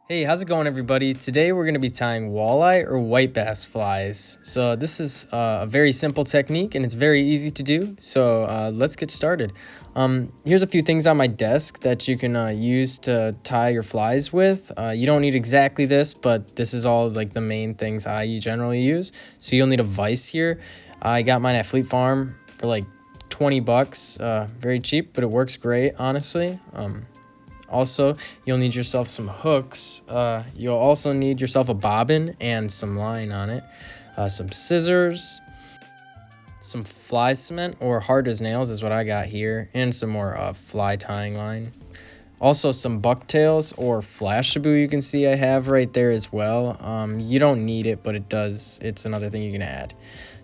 Hey, how's it going, everybody? Today we're going to be tying walleye or white bass flies. So this is a very simple technique and it's very easy to do. So let's get started. Here's a few things on my desk that you can use to tie your flies with. You don't need exactly this, but this is all like the main things I generally use. So you'll need a vise here. I got mine at Fleet Farm for like 20 bucks. Very cheap, but it works great, honestly. Also, you'll need yourself some hooks. You'll also need yourself a bobbin and some line on it, some scissors, some fly cement or hard as nails is what I got here, and some more fly tying line. Also, some bucktails or flashabou you can see I have right there as well. You don't need it, but it does. It's another thing you can add.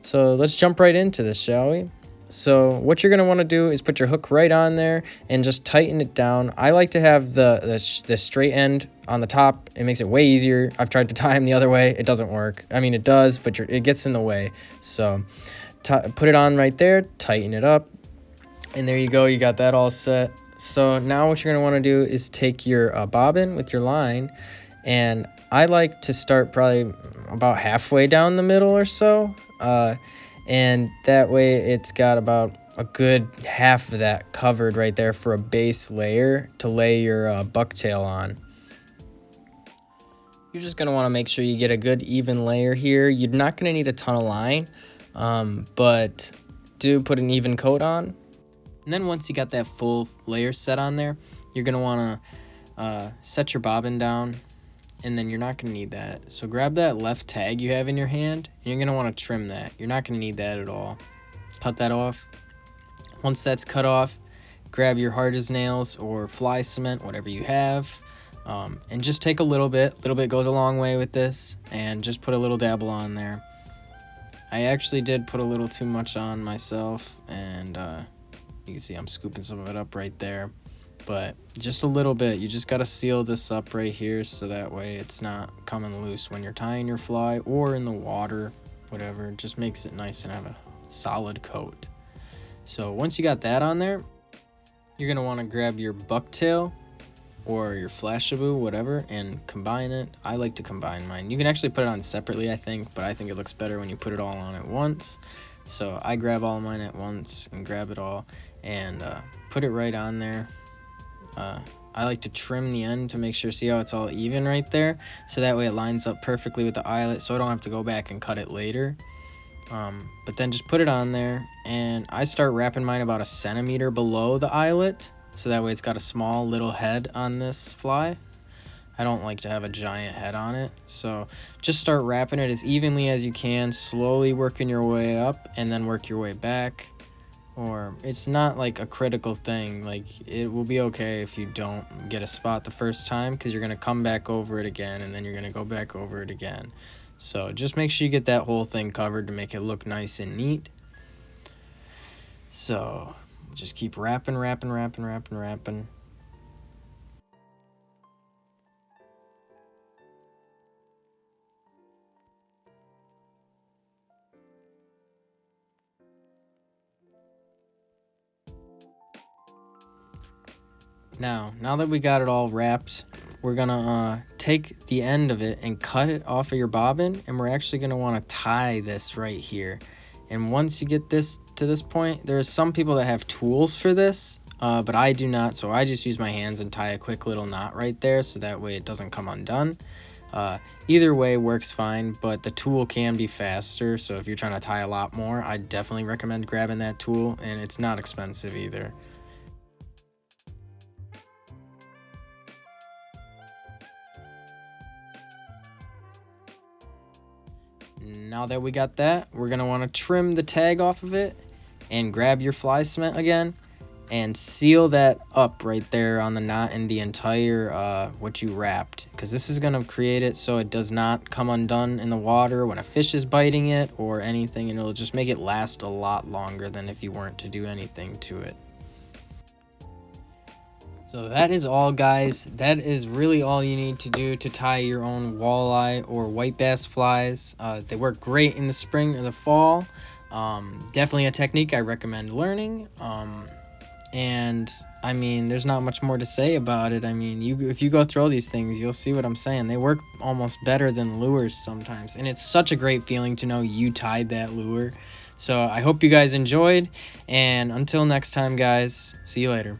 So let's jump right into this, shall we? So what you're going to want to do is put your hook right on there and just tighten it down. I like to have the straight end on the top. It makes it way easier. I've tried to tie them the other way. It doesn't work. I mean, it does, but it gets in the way. So put it on right there, tighten it up, and there you go. You got that all set. So now what you're going to want to do is take your bobbin with your line, and I like to start probably about halfway down the middle or so. And that way it's got about a good half of that covered right there for a base layer to lay your bucktail on. You're just going to want to make sure you get a good even layer here. You're not going to need a ton of line, but do put an even coat on. And then once you got that full layer set on there, you're going to want to set your bobbin down. And then you're not going to need that. So grab that left tag you have in your hand, and you're going to want to trim that. You're not going to need that at all. Cut that off. Once that's cut off, grab your hard as nails or fly cement, whatever you have, and just take a little bit. A little bit goes a long way with this, and just put a little dabble on there. I actually did put a little too much on myself, and you can see I'm scooping some of it up right there. But just a little bit. You just got to seal this up right here so that way it's not coming loose when you're tying your fly or in the water, whatever. It just makes it nice and have a solid coat. So once you got that on there, you're going to want to grab your bucktail or your flashabou, whatever, and combine it. I like to combine mine. You can actually put it on separately, I think, but I think it looks better when you put it all on at once. So I grab all mine at once and grab it all and put it right on there. I like to trim the end to make sure, see how it's all even right there, so that way it lines up perfectly with the eyelet, so I don't have to go back and cut it later. But then just put it on there, and I start wrapping mine about 1 centimeter below the eyelet, so that way it's got a small little head on this fly. I don't like to have a giant head on it, so just start wrapping it as evenly as you can, slowly working your way up, and then work your way back. Or it's not like a critical thing. Like, it will be okay if you don't get a spot the first time, because you're going to come back over it again, and then you're going to go back over it again. So just make sure you get that whole thing covered to make it look nice and neat. So just keep wrapping. Now that we got it all wrapped, we're gonna take the end of it and cut it off of your bobbin, and we're actually gonna want to tie this right here. And once you get this to this point, there's some people that have tools for this, but I do not, so I just use my hands and tie a quick little knot right there, so that way it doesn't come undone. Either way works fine, but the tool can be faster, so if you're trying to tie a lot more, I definitely recommend grabbing that tool, and it's not expensive either. Now that we got that, we're going to want to trim the tag off of it and grab your fly cement again and seal that up right there on the knot and the entire what you wrapped, because this is going to create it so it does not come undone in the water when a fish is biting it or anything, and it'll just make it last a lot longer than if you weren't to do anything to it. So that is all, guys. That is really all you need to do to tie your own walleye or white bass flies. They work great in the spring or the fall. Definitely a technique I recommend learning. And I mean, there's not much more to say about it. I mean, if you go throw these things, you'll see what I'm saying. They work almost better than lures sometimes. And it's such a great feeling to know you tied that lure. So I hope you guys enjoyed. And until next time, guys, see you later.